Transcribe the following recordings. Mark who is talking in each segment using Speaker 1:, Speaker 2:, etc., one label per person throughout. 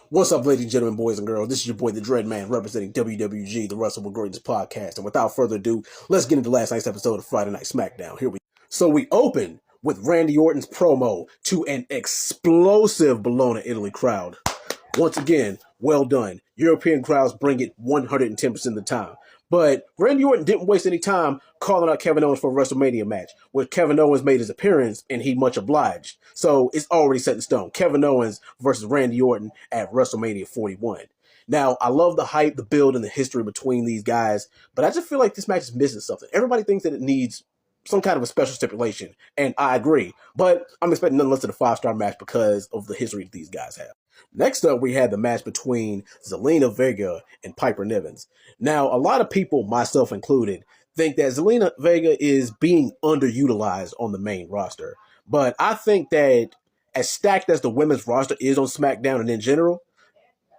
Speaker 1: What's up, ladies and gentlemen, boys and girls? This is your boy, the Dreadman, representing WWG, the Wrestle with Greatness podcast. And without further ado, let's get into last night's episode of Friday Night SmackDown. Here we go. So we open with Randy Orton's promo to an explosive Bologna, Italy crowd. Once again, well done. European crowds bring it 110% of the time. But Randy Orton didn't waste any time calling out Kevin Owens for a WrestleMania match, where Kevin Owens made his appearance and he much obliged. So it's already set in stone. Kevin Owens versus Randy Orton at WrestleMania 41. Now, I love the hype, the build, and the history between these guys, but I just feel like this match is missing something. Everybody thinks that it needs some kind of a special stipulation, and I agree. But I'm expecting nothing less than a 5-star match because of the history that these guys have. Next up, we had the match between Zelina Vega and Piper Niven. Now, a lot of people, myself included, think that Zelina Vega is being underutilized on the main roster. But I think that as stacked as the women's roster is on SmackDown and in general,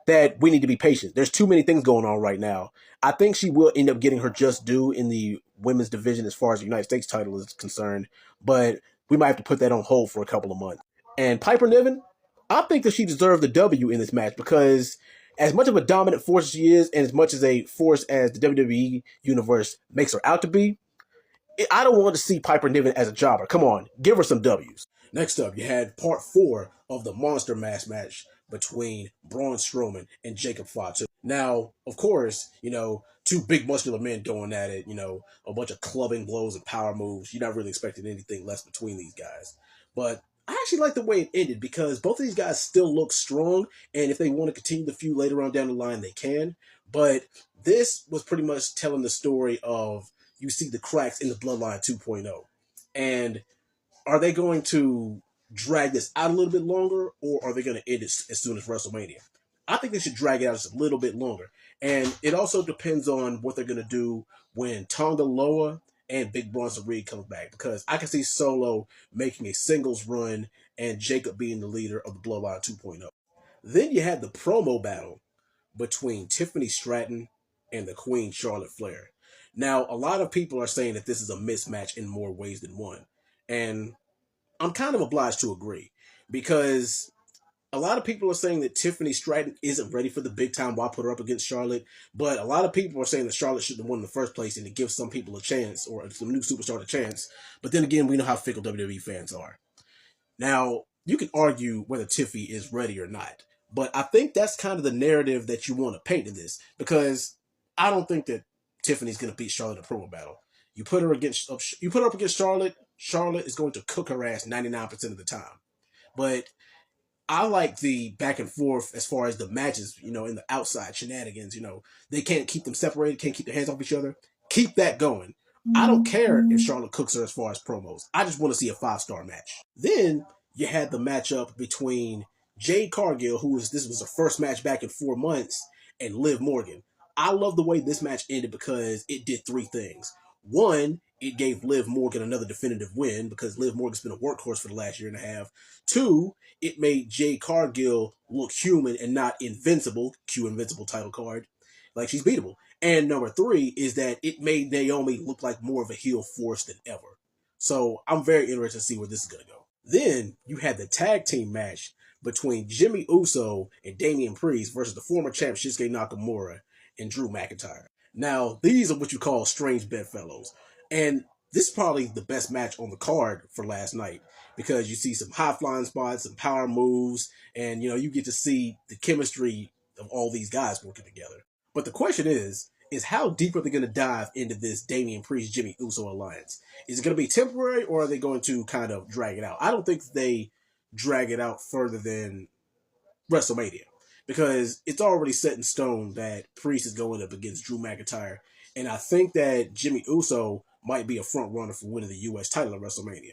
Speaker 1: that we need to be patient. There's too many things going on right now. I think she will end up getting her just due in the women's division as far as the United States title is concerned, but we might have to put that on hold for a couple of months. And Piper Niven, I think that she deserved the W in this match because as much of a dominant force as she is, and as much as a force as the WWE universe makes her out to be, I don't want to see Piper Niven as a jobber. Come on, give her some W's. Next up, you had part 4 of the Monster Mass match between Braun Strowman and Jacob Fatu. Now, of course, two big muscular men going at it, a bunch of clubbing blows and power moves. You're not really expecting anything less between these guys. But I actually like the way it ended because both of these guys still look strong, and if they want to continue the feud later on down the line, they can. But this was pretty much telling the story of you see the cracks in the Bloodline 2.0. And are they going to drag this out a little bit longer, or are they going to end it as soon as WrestleMania? I think they should drag it out just a little bit longer. And it also depends on what they're going to do when Tonga Loa and Big Bronson Reed comes back, because I can see Solo making a singles run and Jacob being the leader of the Bloodline 2.0. Then you had the promo battle between Tiffany Stratton and the Queen Charlotte Flair. Now, a lot of people are saying that this is a mismatch in more ways than one. And I'm kind of obliged to agree because a lot of people are saying that Tiffany Stratton isn't ready for the big time. Why put her up against Charlotte? But a lot of people are saying that Charlotte shouldn't have won in the first place and to give some people a chance or some new superstar a chance. But then again, we know how fickle WWE fans are. Now, you can argue whether Tiffy is ready or not. But I think that's kind of the narrative that you want to paint in this because I don't think that Tiffany's going to beat Charlotte in a promo battle. You put her up against Charlotte. Charlotte is going to cook her ass 99% of the time. But I like the back and forth as far as the matches, in the outside shenanigans. They can't keep them separated, can't keep their hands off each other. Keep that going. I don't care if Charlotte cooks her as far as promos. I just want to see a 5-star match. Then you had the matchup between Jade Cargill, this was her first match back in 4 months, and Liv Morgan. I love the way this match ended because it did 3 things. One, it gave Liv Morgan another definitive win because Liv Morgan's been a workhorse for the last year and a half. 2, it made Jade Cargill look human and not invincible. Cue invincible title card. Like she's beatable. And number 3 is that it made Naomi look like more of a heel force than ever. So I'm very interested to see where this is going to go. Then you had the tag team match between Jimmy Uso and Damian Priest versus the former champ Shinsuke Nakamura and Drew McIntyre. Now, these are what you call strange bedfellows. And this is probably the best match on the card for last night because you see some high-flying spots, some power moves, and, you get to see the chemistry of all these guys working together. But the question is how deep are they going to dive into this Damian Priest-Jimmy Uso alliance? Is it going to be temporary, or are they going to kind of drag it out? I don't think they drag it out further than WrestleMania, because it's already set in stone that Priest is going up against Drew McIntyre, and I think that Jimmy Uso might be a front runner for winning the U.S. title at WrestleMania.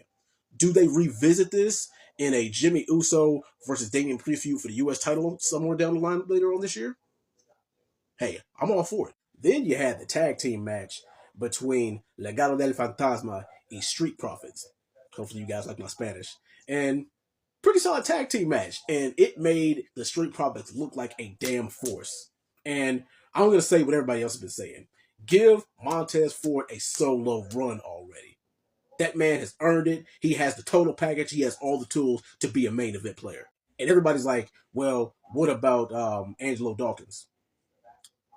Speaker 1: Do they revisit this in a Jimmy Uso versus Damian Priest feud for the U.S. title somewhere down the line later on this year? Hey, I'm all for it. Then you had the tag team match between Legado del Fantasma and Street Profits. Hopefully you guys like my Spanish. And pretty solid tag team match, and it made the Street Profits look like a damn force. And I'm going to say what everybody else has been saying. Give Montez Ford a solo run already. That man has earned it. He has the total package. He has all the tools to be a main event player. And everybody's like, well, what about Angelo Dawkins?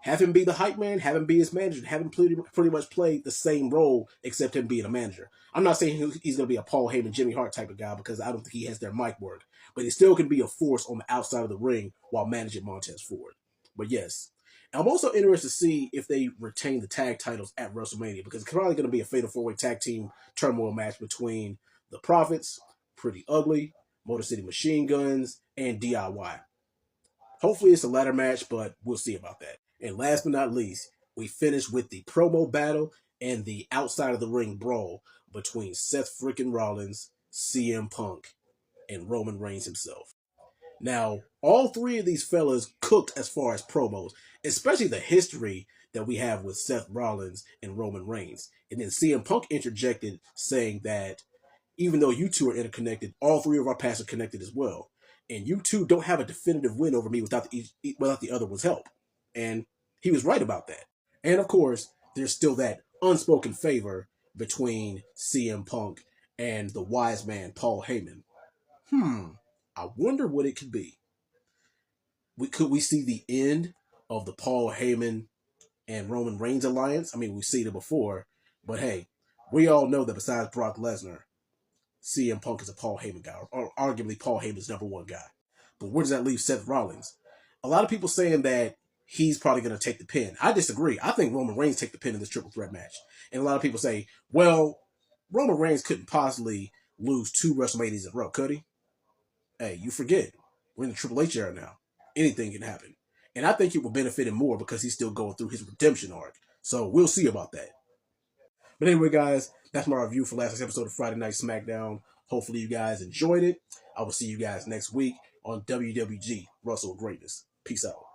Speaker 1: Have him be the hype man, have him be his manager, have him pretty much play the same role except him being a manager. I'm not saying he's going to be a Paul Heyman, Jimmy Hart type of guy because I don't think he has their mic work, but he still can be a force on the outside of the ring while managing Montez Ford. But yes, I'm also interested to see if they retain the tag titles at WrestleMania because it's probably going to be a fatal four-way tag team turmoil match between the Profits, Pretty Ugly, Motor City Machine Guns, and DIY. Hopefully it's a ladder match, but we'll see about that. And last but not least, we finish with the promo battle and the outside of the ring brawl between Seth freaking Rollins, CM Punk, and Roman Reigns himself. Now, all three of these fellas cooked as far as promos, especially the history that we have with Seth Rollins and Roman Reigns. And then CM Punk interjected saying that even though you two are interconnected, all three of our paths are connected as well. And you two don't have a definitive win over me without the other one's help. And he was right about that. And of course, there's still that unspoken favor between CM Punk and the wise man Paul Heyman. I wonder what it could be. Could we see the end of the Paul Heyman and Roman Reigns alliance? I mean, we've seen it before, but hey, we all know that besides Brock Lesnar, CM Punk is a Paul Heyman guy, or arguably Paul Heyman's number one guy. But where does that leave Seth Rollins? A lot of people saying that he's probably going to take the pin. I disagree. I think Roman Reigns take the pin in this triple threat match. And a lot of people say, well, Roman Reigns couldn't possibly lose 2 WrestleManias in a row, could he? Hey, you forget. We're in the Triple H era now. Anything can happen. And I think it will benefit him more because he's still going through his redemption arc. So we'll see about that. But anyway, guys, that's my review for last week's episode of Friday Night SmackDown. Hopefully you guys enjoyed it. I will see you guys next week on WWG Wrestle Greatness. Peace out.